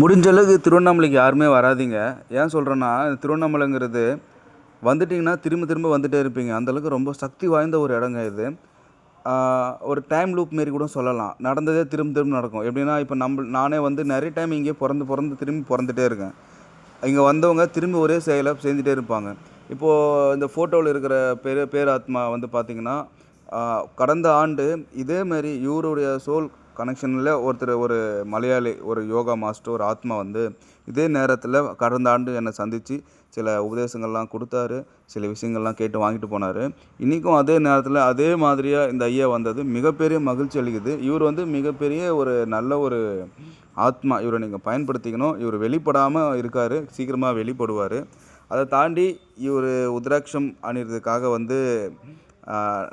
முடிஞ்ச அளவுக்கு திருவண்ணாமலைக்கு யாருமே வராதீங்க. ஏன் சொல்கிறேன்னா, திருவண்ணாமலைங்கிறது வந்துட்டீங்கன்னா திரும்ப திரும்ப வந்துட்டே இருப்பீங்க. அந்த அளவுக்கு ரொம்ப சக்தி வாய்ந்த ஒரு இடங்க இது. ஆ ஒரு டைம் லூப் மாரி கூட சொல்லலாம். நடந்ததே திரும்ப திரும்ப நடக்கும். எப்படின்னா, இப்ப நானே வந்து நெறைய டைம் இங்கேயே பொறந்து பொறந்து திரும்பி பொறந்துட்டே இருக்கேன். இங்க வந்தவங்க திரும்பி ஒரே செயல செஞ்சுட்டே இருப்பாங்க. இப்போ இந்த ஃபோட்டோல இருக்கிற பேராத்மா வந்து பார்த்தீங்கன்னா, ஆ கடந்த ஆண்டு இதே மாரி இவருடைய சோல் கனெக்ஷன்ல ஒரு மலையாளி, ஒரு யோகா மாஸ்டர், ஒரு ஆத்மா வந்து இதே நேரத்தில கடந்த ஆண்டு என்ன சந்திச்சு, சில உபதேசங்கள்லாம் குடுத்தாரு. சில விஷயங்கள்லாம் கேட்டு வாங்கிட்டு போனாரு. இன்னைக்கும் அதே நேரத்தில அதே மாதிரியா இந்த ஐயா வந்தது மிகப்பெரிய மகிழ்ச்சி அளிக்குது. இவரு வந்து மிகப்பெரிய ஒரு நல்ல ஒரு ஆத்மா. இவர நீங்க பயன்படுத்திக்கணும். இவரு வெளிப்படாம இருக்காரு. சீக்கிரமா வெளிப்படுவாரு. அத தாண்டி இவரு உத்ராட்சம் அணியிறதுக்காக வந்து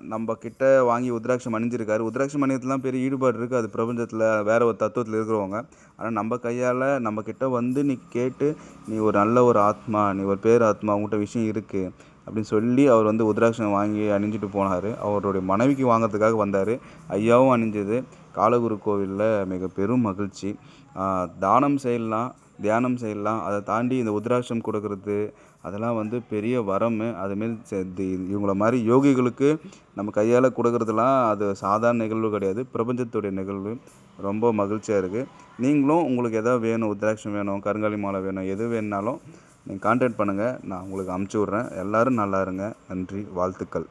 நம்ப கிட்ட வாங்கி உத்ராட்சம் அணிஞ்சிருக்காரு. உத்ராட்சம் அணியறதுல பெரிய ஈடுபாடு இருக்கு. அது பிரபஞ்சத்தில வேற ஒரு தத்துவத்தில இருக்கிறவங்க. ஆனா நம்ப கையால நம்ம கிட்ட வந்து நீ கேட்டு, "நீ ஒரு நல்ல ஒரு ஆத்மா. நீ ஒரு பேராத்மா. உன்கிட்ட விஷயம் இருக்கு." அப்படின்னு சொல்லி அவர் வந்து உத்ராட்சம் வாங்கி அணிஞ்சுட்டு போனாரு. அவருடைய மனைவிக்கு வாங்குறதுக்காக வந்தாரு. ஐயாவும் அணிஞ்சது. காலகுரு கோவில்ல மிக பெரும் மகிழ்ச்சி. தானம் செய்யலாம், தியானம் செய்யலாம். அத தாண்டி இந்த உத்ராட்சம் குடுக்குறது, அதெல்லாம் வந்து பெரிய வரமு. அதுமாரி இவங்கள மாரி யோகிகளுக்கு நம்ம கையால குடுக்குறதெல்லாம் அது சாதாரண நிகழ்வு கிடையாது. பிரபஞ்சத்துடைய நிகழ்வு. ரொம்ப மகிழ்ச்சியா இருக்கு. நீங்களும் உங்களுக்கு எதாவது வேணும், உத்ராட்சம் வேணும், கருங்காலி மாலை வேணும், எது வேணுனாலும் நீங்க கான்டாக்ட் பண்ணுங்க. நான் உங்களுக்கு அனுப்பிச்சு விடுறேன். எல்லாரும் நல்லா இருங்க. நன்றி. வாழ்த்துக்கள்.